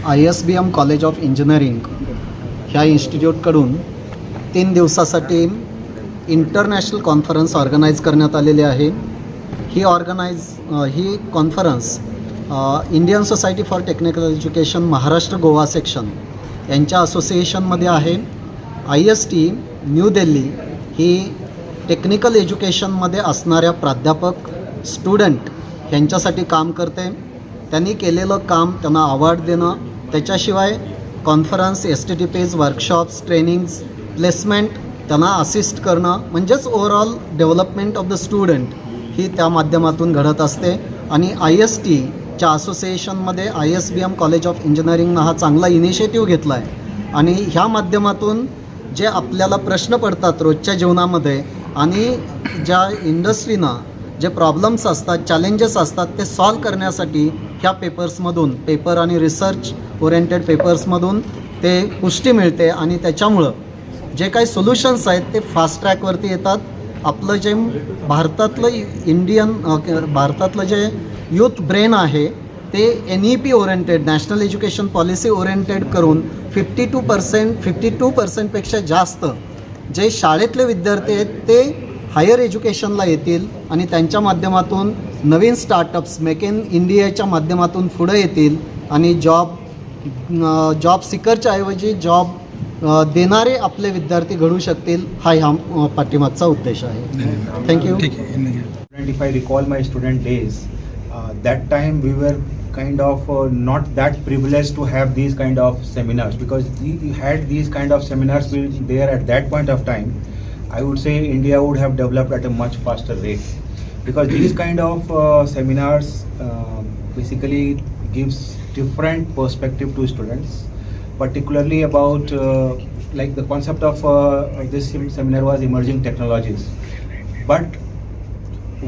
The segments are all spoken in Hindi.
ISBM कॉलेज ऑफ इंजिनिअरिंग ह्या इन्स्टिट्यूटकडून 3 दिवसासाठी इंटरनॅशनल कॉन्फरन्स ऑर्गनाईज करण्यात आलेली आहे. ही conference Indian society for technical education Maharashtra Goa section यांच्या असोसिएशनमध्ये आहे. IST न्यू दिल्ली ही टेक्निकल एज्युकेशनमध्ये असणाऱ्या प्राध्यापक स्टुडंट यांच्यासाठी काम करते. त्यांनी केलेलं काम त्यांना अवॉर्ड देणं, त्याच्याशिवाय conference, STTPs, workshops, trainings, placement त्यांना असिस्ट करणं, म्हणजेच overall development of the student ही त्या माध्यमातून घडत असते. आणि ISTच्या असोसिएशनमध्ये ISBM कॉलेज ऑफ इंजिनिअरिंगनं हा चांगला इनिशिएटिव्ह घेतला आहे. आणि ह्या माध्यमातून जे आपल्याला प्रश्न पडतात रोजच्या जीवनामध्ये आणि ज्या इंडस्ट्रीनं जे प्रॉब्लेम्स असतात, चॅलेंजेस असतात, ते सॉल्व करण्यासाठी ह्या पेपर्समधून, पेपर आणि रिसर्च ओरिएंटेड पेपर्समधून ते पुष्टी मिळते. आणि त्याच्यामुळं जे काही सोल्युशन्स आहेत ते फास्ट ट्रॅकवरती येतात. आपलं जे भारतातलं जे यूथ ब्रेन आहे ते NEP oriented, national education policy oriented करून 52% जास्त जे शाळेतले विद्यार्थी आहेत ते हायर एज्युकेशनला येतील आणि त्यांच्या माध्यमातून नवीन स्टार्टअप्स, मेक इन इंडियाच्या माध्यमातून पुढे येतील आणि जॉब सिकरच्या ऐवजी जॉब देणारे आपले विद्यार्थी घडू शकतील. हा ह्या पाठीमागचा उद्देश आहे. Thank you. If I recall my student days, that time we were kind of not that privileged to have these kind of seminars, because we had these kind of seminars there at that point of time. I would say India would have developed at a much faster rate, because these kind of seminars basically gives different perspective to students, particularly about like the concept of this seminar was emerging technologies. But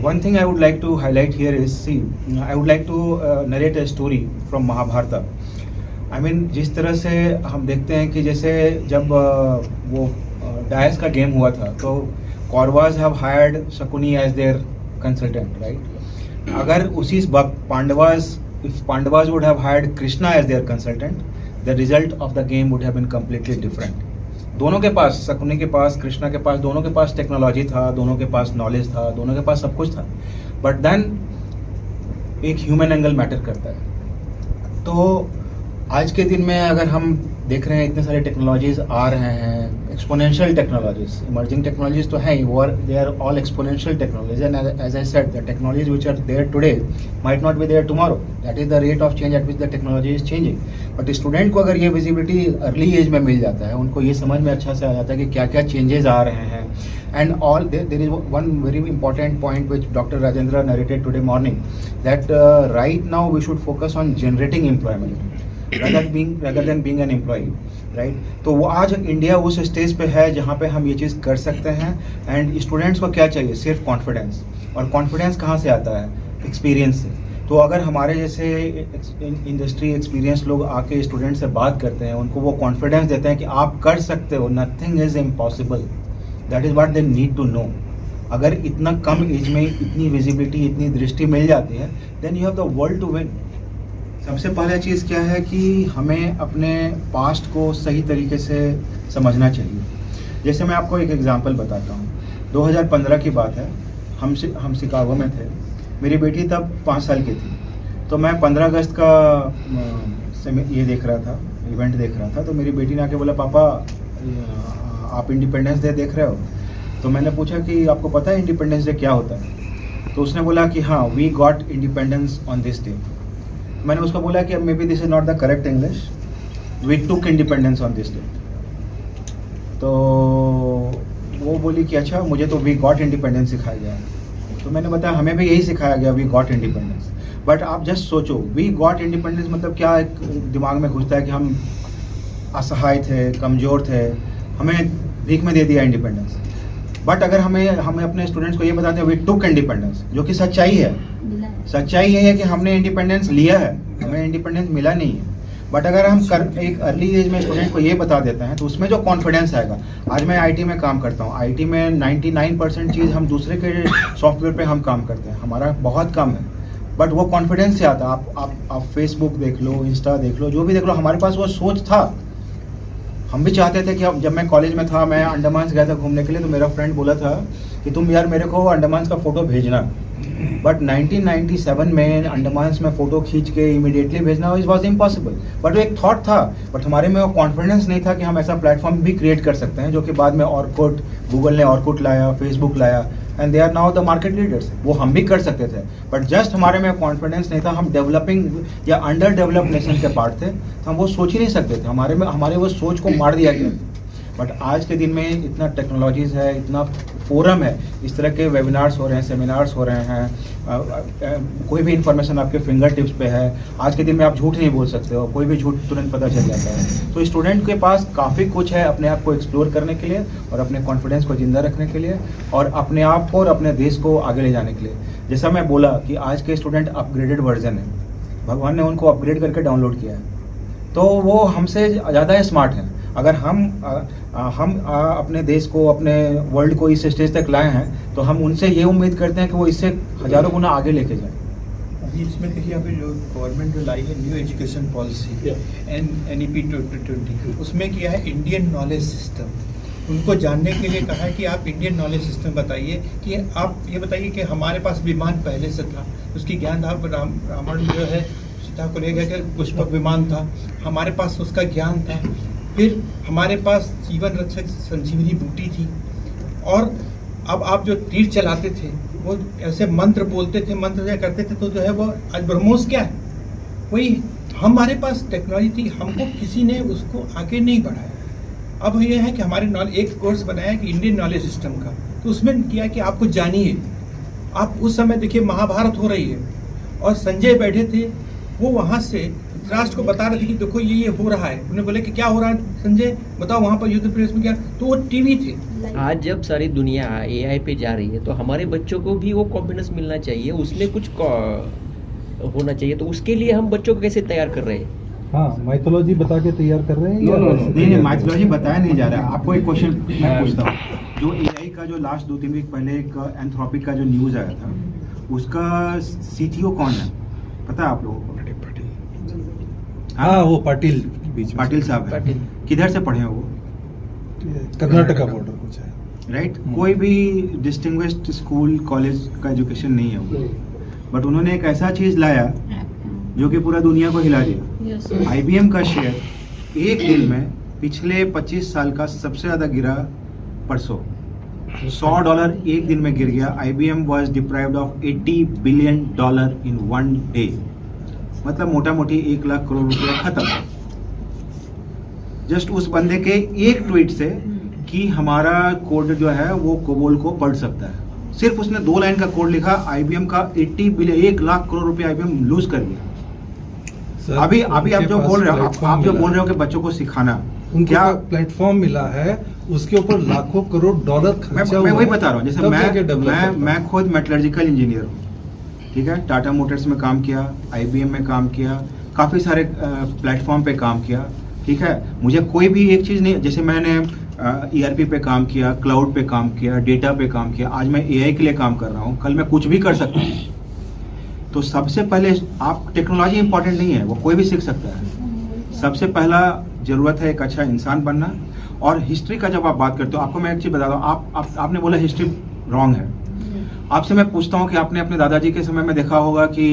one thing I would like to highlight here is, I would like to narrate a story from Mahabharata. I mean, जिस तरह से हम देखते हैं कि जैसे जब वो डायस का गेम हुआ था तो Kauravas have hired Shakuni as their consultant, right? अगर उसी वक्त Pandavas would have hired Krishna as their consultant, the result of the game would have been completely different. दोनों के पास, शकुनी के पास, कृष्णा के पास, दोनों के पास टेक्नोलॉजी था, दोनों के पास नॉलेज था, दोनों के पास सब कुछ था, बट देन एक ह्यूमन एंगल मैटर करता है. तो आज के दिन में अगर हम देख रहे हैं इतने सारे टेक्नोलॉजीज आ रहे हैं, एक्सपोनेंशियल टेक्नोलॉजीज, इमर्जिंग टेक्नोलॉजीज तो हैं ही, they are all exponential technologies. And as I said, the technologies which are there today might not be there tomorrow. That is the rate of change at which the technology is changing. But student को अगर ये विजिबिलिटी अर्ली एज में मिल जाता है, उनको ये समझ में अच्छा से आ जाता है कि क्या क्या चेंजेस आ रहे हैं. And all there is one very important point which doctor Rajendra narrated today morning, that right now we should focus on generating employment rather than being an employee, right? तो वो आज इंडिया उस स्टेज पे है जहाँ पे हम ये चीज़ कर सकते हैं. एंड स्टूडेंट्स को क्या चाहिए? सिर्फ कॉन्फिडेंस. और कॉन्फिडेंस कहाँ से आता है? एक्सपीरियंस से. तो अगर हमारे जैसे इंडस्ट्री एक्सपीरियंस लोग आके स्टूडेंट से बात करते हैं, उनको वो कॉन्फिडेंस देते हैं कि आप कर सकते हो, nothing is impossible. That is what they need to know. अगर इतना कम एज में इतनी विजिबिलिटी, इतनी दृष्टि मिल जाती है, then you have the world to win. सबसे पहला चीज़ क्या है कि हमें अपने पास्ट को सही तरीके से समझना चाहिए. जैसे मैं आपको एक एग्जांपल बताता हूँ. 2015 की बात है. हम शिकागो में थे. मेरी बेटी तब 5 साल की थी. तो मैं 15 अगस्त का ये देख रहा था, इवेंट देख रहा था. तो मेरी बेटी ने आके बोला, पापा आप इंडिपेंडेंस डे देख रहे हो? तो मैंने पूछा कि आपको पता है इंडिपेंडेंस डे क्या होता है? तो उसने बोला कि हाँ, we got independence on this day. मैंने उसको बोला कि maybe this is not the correct English, we took independence on this day. तो वो बोली कि अच्छा, मुझे तो वी गॉट इंडिपेंडेंस सिखाया गया. तो मैंने बताया हमें भी यही सिखाया गया, वी गॉट इंडिपेंडेंस. बट आप जस्ट सोचो, वी गॉट इंडिपेंडेंस मतलब क्या एक दिमाग में घुसता है कि हम असहाय थे, कमज़ोर थे, हमें भीख में दे दिया इंडिपेंडेंस. बट अगर हम अपने स्टूडेंट्स को ये बताते हैं वी टुक इंडिपेंडेंस, जो कि सच्चाई है. सच्चाई ये है कि हमने इंडिपेंडेंस लिया है, हमें इंडिपेंडेंस मिला नहीं है. बट अगर हम एक अर्ली एज में स्टूडेंट को ये बता देते हैं तो उसमें जो कॉन्फिडेंस आएगा. आज मैं IT में काम करता हूँ. IT में 99% चीज़ हम दूसरे के सॉफ्टवेयर पे हम काम करते हैं, हमारा बहुत कम है. बट वो कॉन्फिडेंस से आता। आप फेसबुक देख लो, इंस्टा देख लो, जो भी देख लो, हमारे पास वो सोच था। हम भी चाहते थे कि जब मैं कॉलेज में था, मैं अंडमान गया था घूमने के लिए, तो मेरा फ्रेंड बोला था कि तुम यार मेरे को अंडमान का फ़ोटो भेजना। बट 1997 में अंडमान में फ़ोटो खींच के इमीडिएटली भेजना इज वॉज इम्पॉसिबल। बट वो एक थॉट था, बट हमारे में वो कॉन्फिडेंस नहीं था कि हम ऐसा प्लेटफॉर्म भी क्रिएट कर सकते हैं, जो कि बाद में ऑर्कुट, गूगल ने ऑर्कुट लाया, फेसबुक लाया, and they are now the market leaders. वो हम भी कर सकते थे, बट जस्ट हमारे में कॉन्फिडेंस नहीं था। हम डेवलपिंग या अंडर डेवलप्ड नेशन के पार्ट थे, तो हम वो सोच ही नहीं सकते थे। हमारे वो सोच को मार दिया गया। बट आज के दिन में इतना टेक्नोलॉजीज़ है, इतना फोरम है, इस तरह के वेबिनार्स हो रहे हैं, सेमिनार्स हो रहे हैं, कोई भी इंफॉर्मेशन आपके फिंगर टिप्स पे है। आज के दिन में आप झूठ नहीं बोल सकते हो, कोई भी झूठ तुरंत पता चल जाता है। तो स्टूडेंट के पास काफ़ी कुछ है अपने आप को एक्सप्लोर करने के लिए, और अपने कॉन्फिडेंस को ज़िंदा रखने के लिए, और अपने आप को और अपने देश को आगे ले जाने के लिए। जैसा मैं बोला कि आज के स्टूडेंट अपग्रेडेड वर्जन है, भगवान ने उनको अपग्रेड करके डाउनलोड किया है, तो वो हमसे ज़्यादा स्मार्ट हैं। अगर हम अपने देश को, अपने वर्ल्ड को इस स्टेज तक लाए हैं, तो हम उनसे ये उम्मीद करते हैं कि वो इससे हजारों गुना आगे लेके जाएं। अभी इसमें देखिए, अभी जो गवर्नमेंट जो लाई है न्यू एजुकेशन पॉलिसी NEP 2020, उसमें किया है इंडियन नॉलेज सिस्टम। उनको जानने के लिए कहा है कि आप इंडियन नॉलेज सिस्टम बताइए, कि आप ये बताइए कि हमारे पास विमान पहले से था, उसकी ज्ञान था। रावण जो है सीता को ले गया कि पुष्पक विमान था, हमारे पास उसका ज्ञान था। फिर हमारे पास जीवन रक्षक संजीवनी बूटी थी, और अब आप जो तीर चलाते थे वो ऐसे मंत्र बोलते थे, मंत्र करते थे, तो जो है वो आज ब्रह्मोस क्या है, वही हमारे पास टेक्नोलॉजी थी, हमको किसी ने उसको आगे नहीं बढ़ाया। अब ये है कि हमारे एक कोर्स बनाया कि इंडियन नॉलेज सिस्टम का, तो उसमें किया कि आपको जानिए। आप उस समय देखिए महाभारत हो रही है, और संजय बैठे थे, वो वहाँ से राष्ट्र को बता रहे थे कि देखो ये हो रहा है। उन्होंने बोले कि क्या हो रहा है संजय, बताओ वहाँ पर युद्ध प्रदेश में क्या, तो वो टीवी थे। आज जब सारी दुनिया AI पे जा रही है, तो हमारे बच्चों को भी वो कॉन्फिडेंस मिलना चाहिए, उसमें कुछ होना चाहिए। तो उसके लिए हम बच्चों को कैसे तैयार कर रहे हैं? हाँ, माइथोलॉजी बता के तैयार कर रहे हैं या नहीं, माइथोलॉजी बताया नहीं जा रहा है। आपको एक क्वेश्चन मैं पूछता हूँ, जो AI का जो लास्ट 2-3 वीक पहले एक एंथ्रोपिक का जो न्यूज़ आया था, उसका CTO कौन है पता है आप लोगों को? हाँ, वो पाटिल पाटिल साहब है। किधर से पढ़े हैं वो? कर्नाटका बॉर्डर कुछ है, राइट। कोई भी डिस्टिंग्विश्ड स्कूल कॉलेज का एजुकेशन नहीं है वो, बट उन्होंने एक ऐसा चीज लाया जो कि पूरा दुनिया को हिला दिया। IBM का शेयर एक दिन में पिछले 25 साल का सबसे ज्यादा गिरा परसों। $100 एक दिन में गिर गया। IBM was deprived of $80 billion in one day। मतलब मोटा मोटी 1 लाख करोड़ रुपया खत्म, जस्ट उस बंदे के एक ट्वीट से कि हमारा कोड जो है वो कोबोल को पढ़ सकता है। सिर्फ उसने 2 लाइन का कोड लिखा, IBM का 80 बिलियन 1 लाख करोड़ रुपया IBM लूज कर दिया। अभी आप जो बोल रहे हो, आप जो बोल रहे हो कि बच्चों को सिखाना, क्या प्लेटफॉर्म मिला है, उसके ऊपर लाखों करोड़ डॉलर खर्चा हुआ। मैं वही बता रहा हूँ। जैसे मैं खुद मेटलर्जिकल इंजीनियर हूँ, ठीक है, टाटा मोटर्स में काम किया, IBM में काम किया, काफ़ी सारे प्लेटफॉर्म पे काम किया, ठीक है। मुझे कोई भी एक चीज़ नहीं, जैसे मैंने ERP पे काम किया, क्लाउड पे काम किया, डेटा पे काम किया, आज मैं AI के लिए काम कर रहा हूँ, कल मैं कुछ भी कर सकता हूँ। तो सबसे पहले आप, टेक्नोलॉजी इंपॉर्टेंट नहीं है, वो कोई भी सीख सकता है। सबसे पहला ज़रूरत है एक अच्छा इंसान बनना। और हिस्ट्री का जब आप बात करते हो, आपको मैं एक चीज़ बताता हूँ, आपने बोला हिस्ट्री रॉन्ग है। आपसे मैं पूछता हूँ कि आपने अपने दादाजी के समय में देखा होगा कि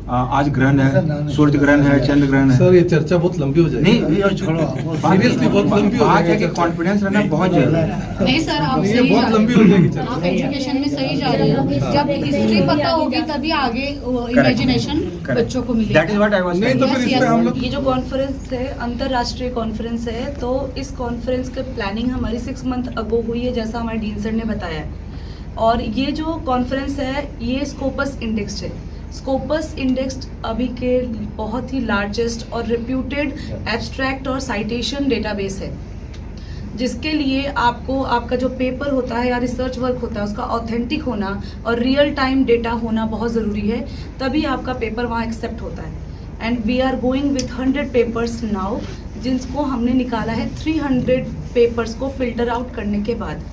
आज ग्रहण है, सूर्य ग्रहण है, चंद्र ग्रहण है। सर ये चर्चा बहुत लंबी हो जाएगी। नहीं छोड़ो, सीरियसली बहुत लंबी हो बात है जाएगी। कि कॉन्फिडेंस रहना बहुत जरूरी है। नहीं सर, आप ये सही बहुत जा रहे लंबी हो जाएगी हैं। चर्चा। आप एजुकेशन में सही जा रहे हो। जब हिस्ट्री पता होगी तभी आगे इमेजिनेशन बच्चों को मिलेगा। That is what I was नहीं तो फिर इस पे हम लोग ये जो कॉन्फ्रेंस है अंतरराष्ट्रीय कॉन्फ्रेंस है, तो इस कॉन्फ्रेंस की प्लानिंग हमारी 6 मंथ अगो हुई है, जैसा हमारे डीन सर ने बताया। और ये जो कॉन्फ्रेंस है ये स्कोपस इंडेक्स है। स्कोपस इंडेक्स अभी के बहुत ही लार्जेस्ट और रिप्यूटेड एब्स्ट्रैक्ट और साइटेशन डेटाबेस है, जिसके लिए आपको आपका जो पेपर होता है या रिसर्च वर्क होता है उसका ऑथेंटिक होना और रियल टाइम डेटा होना बहुत ज़रूरी है, तभी आपका पेपर वहाँ एक्सेप्ट होता है। And we are going with 100 papers now, जिनको हमने निकाला है 300 पेपर्स को फिल्टर आउट करने के बाद।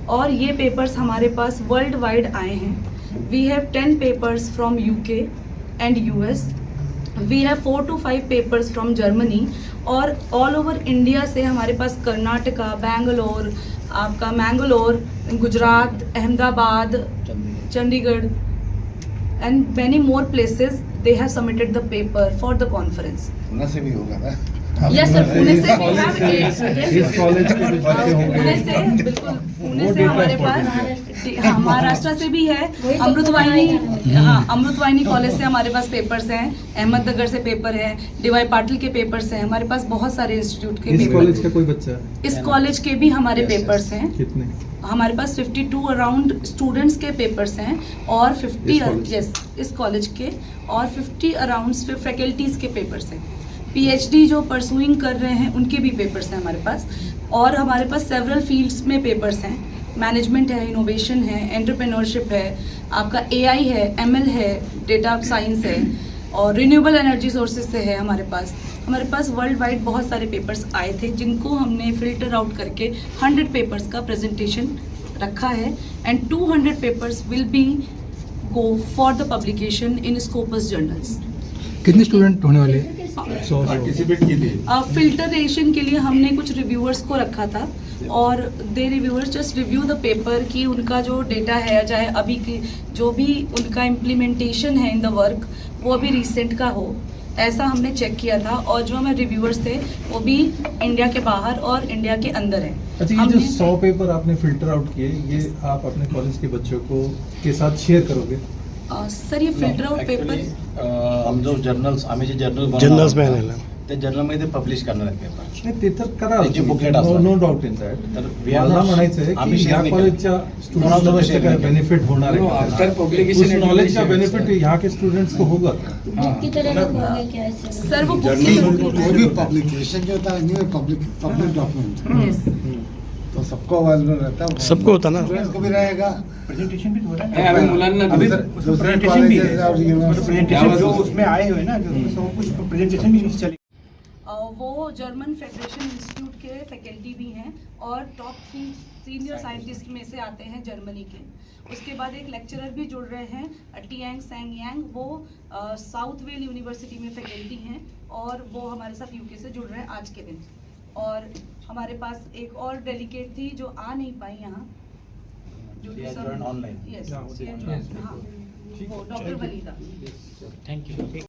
और ये पेपर्स हमारे पास वर्ल्ड वाइड आए हैं। We have 10 papers from UK, and US. We have 4 to 5 papers from Germany और all over India से हमारे पास कर्नाटका, बैंगलोर, आपका Mangalore, Gujarat, Ahmedabad, Chandigarh and many more places they have submitted the paper for the conference. Pune से भी होगा ना? Yes sir, पुणे से we have इस कॉलेज के कुछ बच्चे होंगे। पुणे से बिल्कुल पुणे से हमारे पास हाँ, महाराष्ट्र से भी है, अमृतवाहिनी कॉलेज से हमारे पास पेपर्स हैं, अहमदनगर से पेपर है, DY पाटिल के पेपर्स हैं, हमारे पास बहुत सारे इंस्टीट्यूट के इस पेपर। कॉलेज का कोई बच्चा है? इस कॉलेज के भी हमारे पेपर्स हैं, कितने? हमारे पास 52 अराउंड स्टूडेंट्स के पेपर्स हैं और 50 इस कॉलेज के और 50 अराउंड फैकल्टीज के पेपर्स हैं। PhD जो परसुइंग कर रहे हैं उनके भी पेपर्स हैं हमारे पास, और हमारे पास सेवरल फील्ड्स में पेपर्स हैं, मैनेजमेंट है, इनोवेशन है, एंटरप्रेन्योरशिप है, आपका AI है, ML है, डेटा साइंस है और रिन्यूएबल एनर्जी सोर्सेज से है हमारे पास वर्ल्ड वाइड बहुत सारे पेपर्स आए थे जिनको हमने फिल्टर आउट करके 100 पेपर्स का प्रेजेंटेशन रखा है and 200 papers will be go for the publication in Scopus journals. कितने स्टूडेंट होने वाले हैं? पार्टिसिपेट के लिए फिल्टरेशन के लिए हमने कुछ रिव्यूअर्स को रखा था और they reviewers just review the paper कि उनका जो डेटा है, चाहे अभी की जो भी उनका इम्प्लीमेंटेशन है इन द वर्क वो अभी रिसेंट का हो, ऐसा हमने चेक किया था। और जो हमारे रिव्यूअर्स थे वो भी इंडिया के बाहर और इंडिया के अंदर हैं। अच्छा, ये जो 100 पेपर आपने फिल्टर आउट किए, ये आप अपने कॉलेज के बच्चों को के साथ शेयर करोगे? सर ये फिल्टर आउट पेपर हम जो जर्नल्स आम्ही जे जर्नल्स में आलेलं. ते जर्नलमध्ये पब्लिश करणार आहेत पेपर. नाही ते तर करा, त्याची booklet असणार. No doubt in that. तर मला म्हणायचं आहे आम्ही की share या नाही कॉलेजच्या स्टुडंट्सला काय बेनिफिट होणार No, आहे after का? publication उस नॉलेज का बेनिफिट यहाँ के स्टूडेंट्स को होगा? सर वो कोई भी पब्लिकेशन जो होता है पब्लिक डॉक्यूमेंट तो सबको अवेलेबल रहता है, सबको होता ना? स्टूडेंट्स को भी रहेगा। प्रेजेंटेशन भी हो रहा है, अभी मुलांना अभी दूसरे प्रेजेंटेशन भी colleges और है, universities प्रेजेंटेशन जो उसमें आए हुए ना जो सब कुछ प्रेजेंटेशन भी चले। वो जर्मन फेडरेशन इंस्टीट्यूट के फैकल्टी भी हैं और टॉप 3 सीनियर साइंटिस्ट में से आते हैं जर्मनी के। उसके बाद एक लेक्चरर भी जुड़ रहे हैं, टियांग सैंग यांग, वो साउथ वेल यूनिवर्सिटी में फैकल्टी हैं और वो हमारे साथ यूके से जुड़ रहे हैं आज के दिन। और हमारे पास एक और डेलीगेट थी जो आ नहीं पाई यहाँ, ऑनलाइन। यस, हाँ, वो डॉक्टर वलीदा। Thank you.